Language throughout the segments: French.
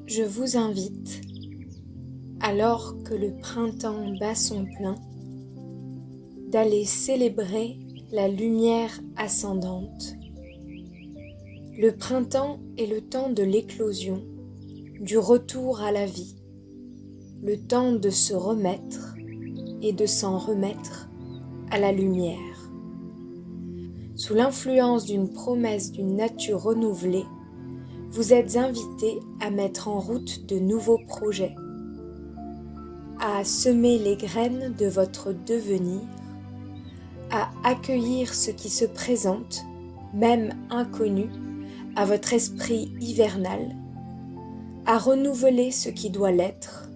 je vous invite, alors que le printemps bat son plein, d'aller célébrer la lumière ascendante. Le printemps est le temps de l'éclosion, du retour à la vie, le temps de se remettre et de s'en remettre à la lumière. Sous l'influence d'une promesse d'une nature renouvelée, vous êtes invité à mettre en route de nouveaux projets, à semer les graines de votre devenir, à accueillir ce qui se présente, même inconnu, à votre esprit hivernal, à renouveler ce qui doit l'être,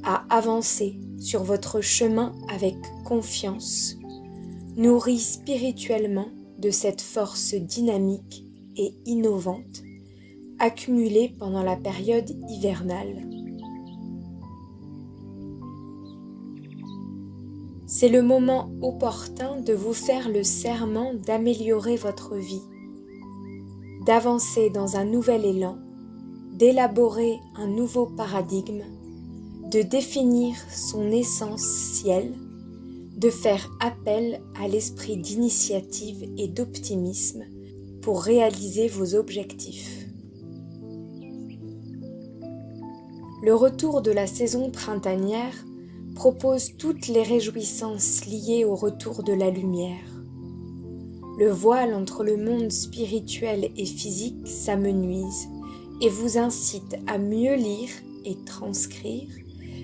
à avancer sur votre chemin avec confiance, nourri spirituellement de cette force dynamique et innovante accumulée pendant la période hivernale. C'est le moment opportun de vous faire le serment d'améliorer votre vie, d'avancer dans un nouvel élan, d'élaborer un nouveau paradigme, de définir son essentiel, de faire appel à l'esprit d'initiative et d'optimisme pour réaliser vos objectifs. Le retour de la saison printanière propose toutes les réjouissances liées au retour de la lumière. Le voile entre le monde spirituel et physique s'amenuise et vous incite à mieux lire et transcrire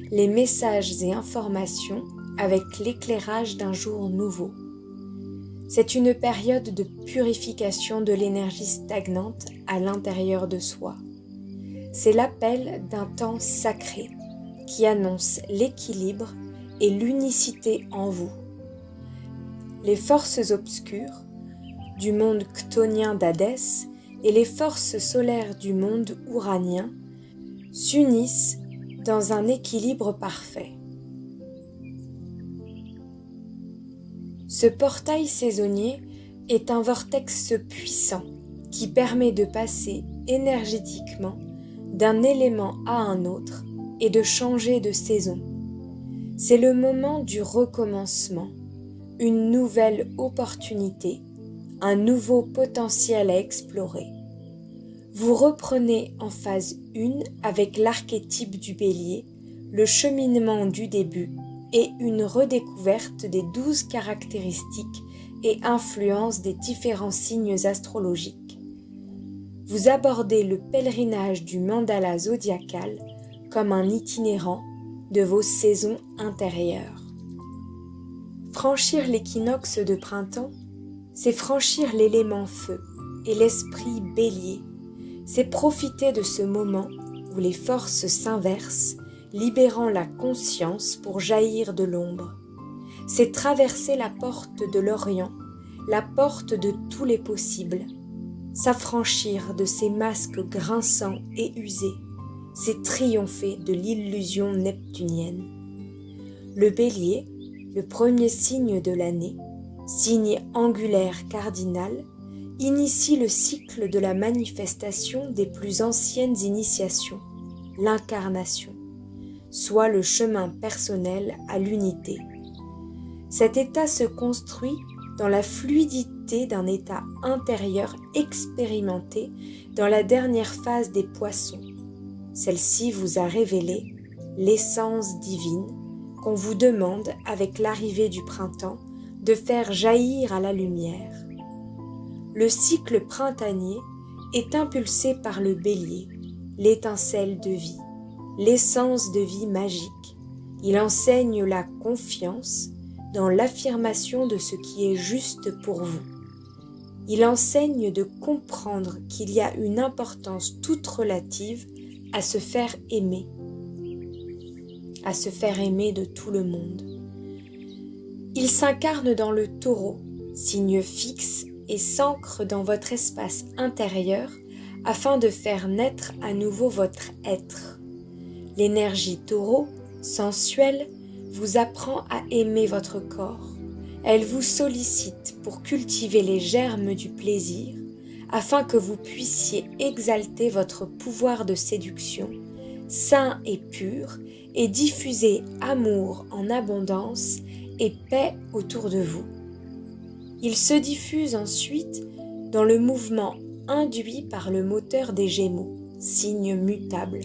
les messages et informations avec l'éclairage d'un jour nouveau. C'est une période de purification de l'énergie stagnante à l'intérieur de soi. C'est l'appel d'un temps sacré qui annonce l'équilibre et l'unicité en vous. Les forces obscures du monde chthonien d'Hadès et les forces solaires du monde ouranien s'unissent dans un équilibre parfait. Ce portail saisonnier est un vortex puissant qui permet de passer énergétiquement d'un élément à un autre et de changer de saison. C'est le moment du recommencement, une nouvelle opportunité, un nouveau potentiel à explorer. Vous reprenez en phase 1 avec l'archétype du bélier, le cheminement du début et une redécouverte des 12 caractéristiques et influences des différents signes astrologiques. Vous abordez le pèlerinage du mandala zodiacal comme un itinérant de vos saisons intérieures. Franchir l'équinoxe de printemps, c'est franchir l'élément feu et l'esprit bélier. C'est profiter de ce moment où les forces s'inversent, libérant la conscience pour jaillir de l'ombre. C'est traverser la porte de l'Orient, la porte de tous les possibles. S'affranchir de ces masques grinçants et usés, c'est triompher de l'illusion neptunienne. Le bélier, le premier signe de l'année, signe angulaire cardinal, initie le cycle de la manifestation des plus anciennes initiations, l'incarnation, soit le chemin personnel à l'unité. Cet état se construit dans la fluidité d'un état intérieur expérimenté dans la dernière phase des poissons. Celle-ci vous a révélé l'essence divine qu'on vous demande avec l'arrivée du printemps de faire jaillir à la lumière. Le cycle printanier est impulsé par le bélier, l'étincelle de vie, l'essence de vie magique. Il enseigne la confiance dans l'affirmation de ce qui est juste pour vous. Il enseigne de comprendre qu'il y a une importance toute relative à se faire aimer de tout le monde. Il s'incarne dans le taureau, signe fixe, et s'ancre dans votre espace intérieur afin de faire naître à nouveau votre être. L'énergie taureau, sensuelle, vous apprend à aimer votre corps. Elle vous sollicite pour cultiver les germes du plaisir, afin que vous puissiez exalter votre pouvoir de séduction, sain et pur, et diffuser amour en abondance et paix autour de vous. Il se diffuse ensuite dans le mouvement induit par le moteur des Gémeaux, signe mutable,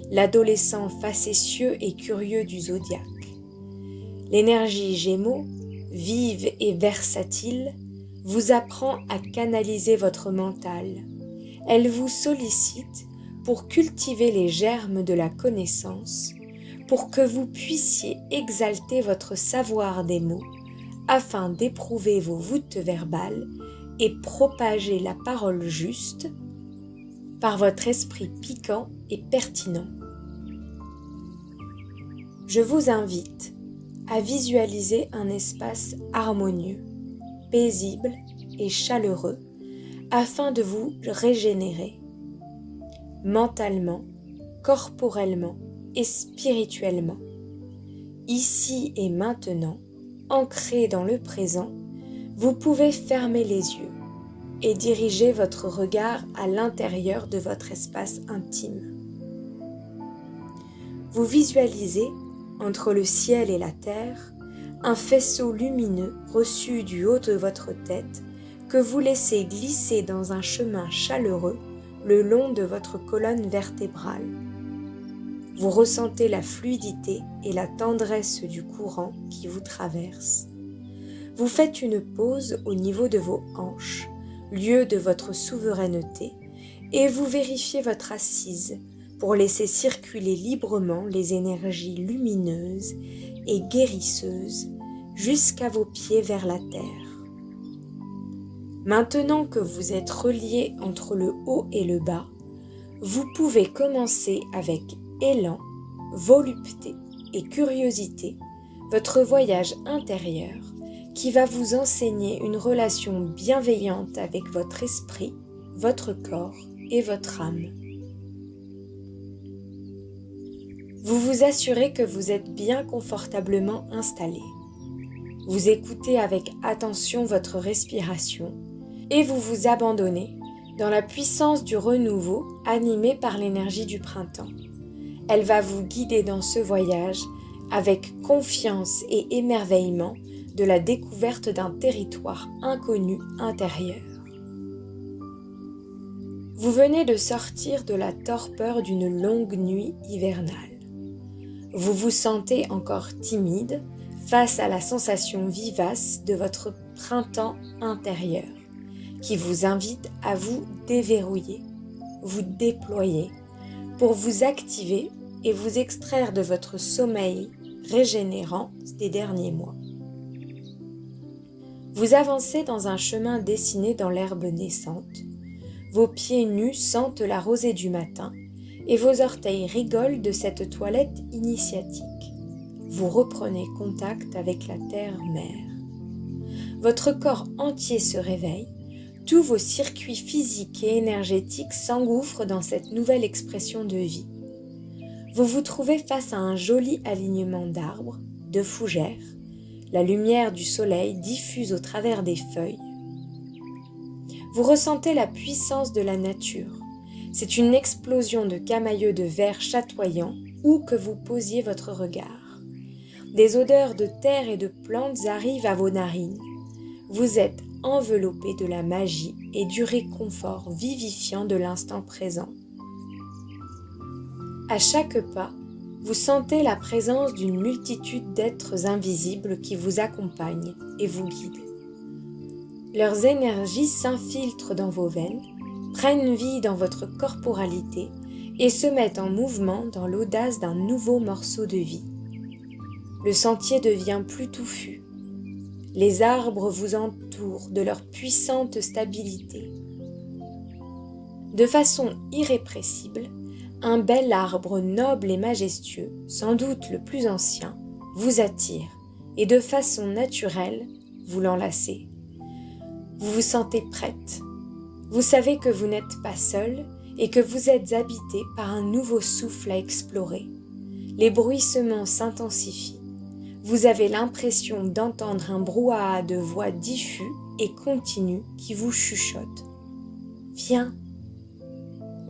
l'adolescent facétieux et curieux du zodiaque. L'énergie Gémeaux, vive et versatile, vous apprend à canaliser votre mental. Elle vous sollicite pour cultiver les germes de la connaissance, pour que vous puissiez exalter votre savoir des mots, afin d'éprouver vos voûtes verbales et propager la parole juste par votre esprit piquant et pertinent. Je vous invite à visualiser un espace harmonieux, paisible et chaleureux afin de vous régénérer mentalement, corporellement et spirituellement. Ici et maintenant, ancré dans le présent, vous pouvez fermer les yeux et diriger votre regard à l'intérieur de votre espace intime. Vous visualisez, entre le ciel et la terre, un faisceau lumineux reçu du haut de votre tête que vous laissez glisser dans un chemin chaleureux le long de votre colonne vertébrale. Vous ressentez la fluidité et la tendresse du courant qui vous traverse. Vous faites une pause au niveau de vos hanches, lieu de votre souveraineté, et vous vérifiez votre assise pour laisser circuler librement les énergies lumineuses et guérisseuses jusqu'à vos pieds vers la terre. Maintenant que vous êtes reliés entre le haut et le bas, vous pouvez commencer avec élan, volupté et curiosité votre voyage intérieur qui va vous enseigner une relation bienveillante avec votre esprit, votre corps et votre âme. Vous vous assurez que vous êtes bien confortablement installé. Vous écoutez avec attention votre respiration et vous vous abandonnez dans la puissance du renouveau animé par l'énergie du printemps. Elle va vous guider dans ce voyage avec confiance et émerveillement de la découverte d'un territoire inconnu intérieur. Vous venez de sortir de la torpeur d'une longue nuit hivernale. Vous vous sentez encore timide face à la sensation vivace de votre printemps intérieur qui vous invite à vous déverrouiller, vous déployer pour vous activer et vous extraire de votre sommeil régénérant des derniers mois. Vous avancez dans un chemin dessiné dans l'herbe naissante. Vos pieds nus sentent la rosée du matin et vos orteils rigolent de cette toilette initiatique. Vous reprenez contact avec la terre-mère. Votre corps entier se réveille, tous vos circuits physiques et énergétiques s'engouffrent dans cette nouvelle expression de vie. Vous vous trouvez face à un joli alignement d'arbres, de fougères. La lumière du soleil diffuse au travers des feuilles. Vous ressentez la puissance de la nature. C'est une explosion de camailleux de verre chatoyants où que vous posiez votre regard. Des odeurs de terre et de plantes arrivent à vos narines. Vous êtes enveloppé de la magie et du réconfort vivifiant de l'instant présent. À chaque pas, vous sentez la présence d'une multitude d'êtres invisibles qui vous accompagnent et vous guident. Leurs énergies s'infiltrent dans vos veines, prennent vie dans votre corporalité et se mettent en mouvement dans l'audace d'un nouveau morceau de vie. Le sentier devient plus touffu. Les arbres vous entourent de leur puissante stabilité. De façon irrépressible, un bel arbre noble et majestueux, sans doute le plus ancien, vous attire et de façon naturelle, vous l'enlacez. Vous vous sentez prête. Vous savez que vous n'êtes pas seule et que vous êtes habité par un nouveau souffle à explorer. Les bruissements s'intensifient. Vous avez l'impression d'entendre un brouhaha de voix diffus et continu qui vous chuchote. Viens,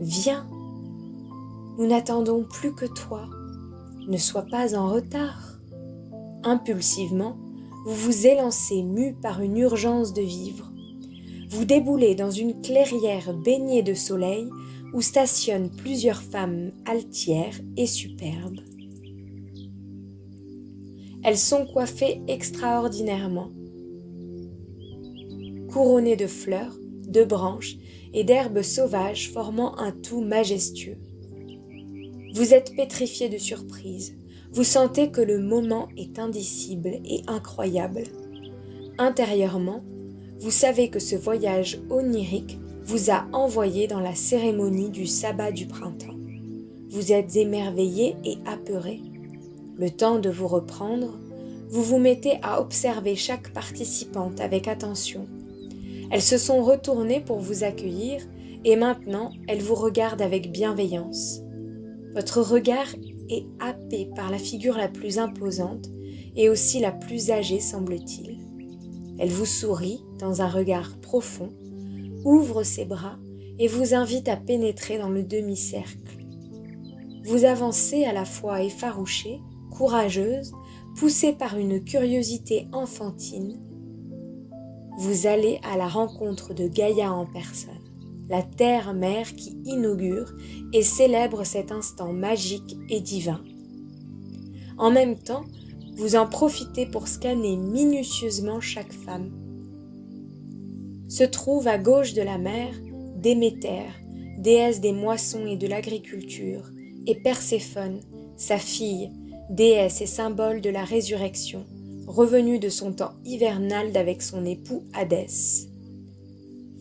viens. Nous n'attendons plus que toi. Ne sois pas en retard. Impulsivement, vous vous élancez mu par une urgence de vivre. Vous déboulez dans une clairière baignée de soleil où stationnent plusieurs femmes altières et superbes. Elles sont coiffées extraordinairement, couronnées de fleurs, de branches et d'herbes sauvages formant un tout majestueux. Vous êtes pétrifié de surprise. Vous sentez que le moment est indicible et incroyable. Intérieurement, vous savez que ce voyage onirique vous a envoyé dans la cérémonie du sabbat du printemps. Vous êtes émerveillé et apeuré. Le temps de vous reprendre, vous vous mettez à observer chaque participante avec attention. Elles se sont retournées pour vous accueillir et maintenant elles vous regardent avec bienveillance. Votre regard est happé par la figure la plus imposante et aussi la plus âgée semble-t-il. Elle vous sourit dans un regard profond, ouvre ses bras et vous invite à pénétrer dans le demi-cercle. Vous avancez à la fois effarouchée, courageuse, poussée par une curiosité enfantine. Vous allez à la rencontre de Gaïa en personne, la terre-mère qui inaugure et célèbre cet instant magique et divin. En même temps, vous en profitez pour scanner minutieusement chaque femme. Se trouve à gauche de la mer Déméter, déesse des moissons et de l'agriculture, et Perséphone, sa fille, déesse et symbole de la résurrection, revenue de son temps hivernal avec son époux Hadès.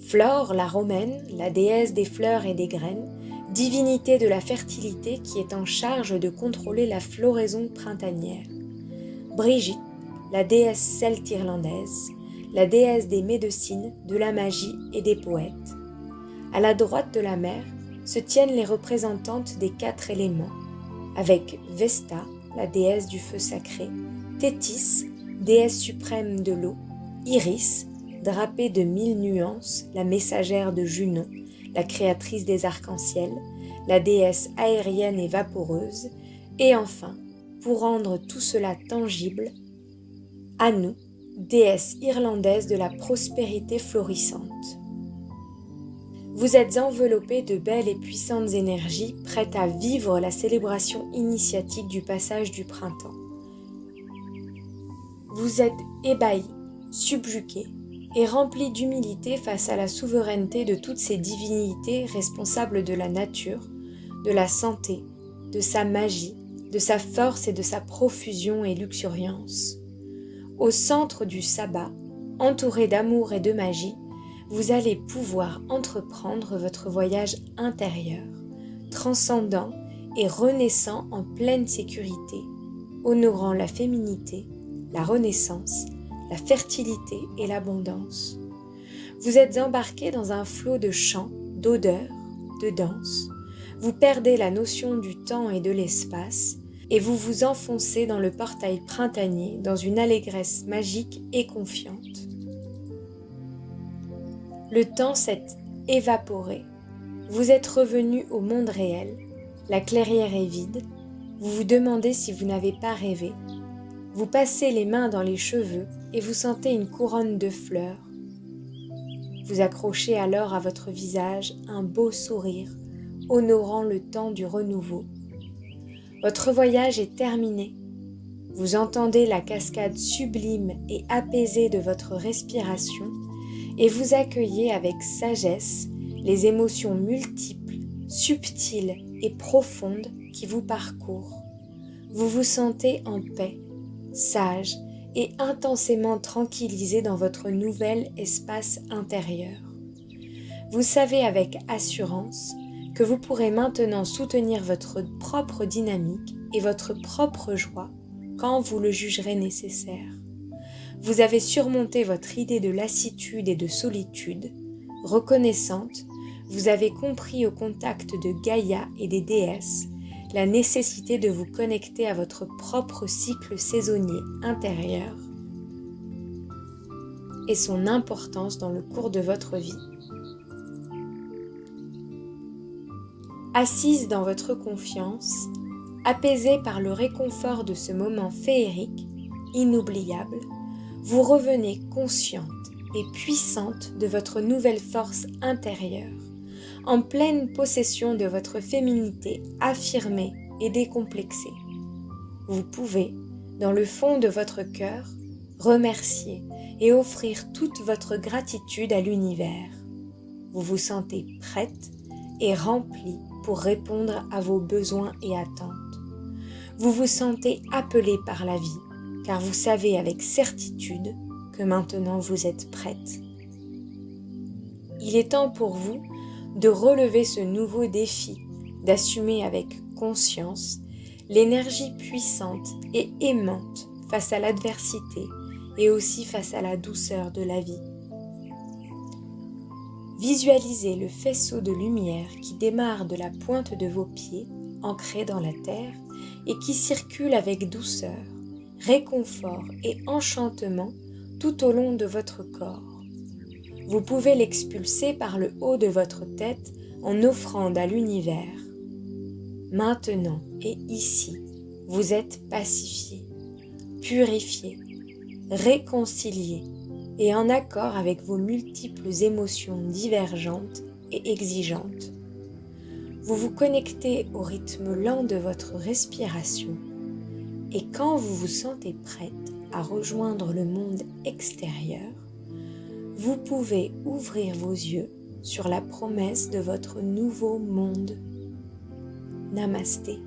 Flore, la romaine, la déesse des fleurs et des graines, divinité de la fertilité qui est en charge de contrôler la floraison printanière. Brigitte, la déesse celte irlandaise, la déesse des médecines, de la magie et des poètes. À la droite de la mer se tiennent les représentantes des 4 éléments, avec Vesta, la déesse du feu sacré, Thétis, déesse suprême de l'eau, Iris, drapée de 1000 nuances, la messagère de Junon, la créatrice des arcs-en-ciel, la déesse aérienne et vaporeuse, et enfin, pour rendre tout cela tangible, Anu, déesse irlandaise de la prospérité florissante. Vous êtes enveloppé de belles et puissantes énergies prêtes à vivre la célébration initiatique du passage du printemps. Vous êtes ébahi, subjugué et rempli d'humilité face à la souveraineté de toutes ces divinités responsables de la nature, de la santé, de sa magie, de sa force et de sa profusion et luxuriance. Au centre du sabbat, entouré d'amour et de magie, vous allez pouvoir entreprendre votre voyage intérieur, transcendant et renaissant en pleine sécurité, honorant la féminité, la renaissance, la fertilité et l'abondance. Vous êtes embarqué dans un flot de chants, d'odeurs, de danse. Vous perdez la notion du temps et de l'espace et vous vous enfoncez dans le portail printanier dans une allégresse magique et confiante. Le temps s'est évaporé. Vous êtes revenu au monde réel. La clairière est vide. Vous vous demandez si vous n'avez pas rêvé. Vous passez les mains dans les cheveux et vous sentez une couronne de fleurs. Vous accrochez alors à votre visage un beau sourire, honorant le temps du renouveau. Votre voyage est terminé. Vous entendez la cascade sublime et apaisée de votre respiration et vous accueillez avec sagesse les émotions multiples, subtiles et profondes qui vous parcourent. Vous vous sentez en paix, sage et intensément tranquillisé dans votre nouvel espace intérieur. Vous savez avec assurance que vous pourrez maintenant soutenir votre propre dynamique et votre propre joie quand vous le jugerez nécessaire. Vous avez surmonté votre idée de lassitude et de solitude. Reconnaissante, vous avez compris au contact de Gaïa et des déesses la nécessité de vous connecter à votre propre cycle saisonnier intérieur et son importance dans le cours de votre vie. Assise dans votre confiance, apaisée par le réconfort de ce moment féerique, inoubliable, vous revenez consciente et puissante de votre nouvelle force intérieure, en pleine possession de votre féminité affirmée et décomplexée. Vous pouvez, dans le fond de votre cœur, remercier et offrir toute votre gratitude à l'univers. Vous vous sentez prête et remplie pour répondre à vos besoins et attentes. Vous vous sentez appelée par la vie, car vous savez avec certitude que maintenant vous êtes prête. Il est temps pour vous de relever ce nouveau défi, d'assumer avec conscience l'énergie puissante et aimante face à l'adversité et aussi face à la douceur de la vie. Visualisez le faisceau de lumière qui démarre de la pointe de vos pieds, ancré dans la terre, et qui circule avec douceur, réconfort et enchantement tout au long de votre corps. Vous pouvez l'expulser par le haut de votre tête en offrande à l'univers. Maintenant et ici, vous êtes pacifié, purifié, réconcilié et en accord avec vos multiples émotions divergentes et exigeantes. Vous vous connectez au rythme lent de votre respiration et quand vous vous sentez prête à rejoindre le monde extérieur, vous pouvez ouvrir vos yeux sur la promesse de votre nouveau monde. Namasté.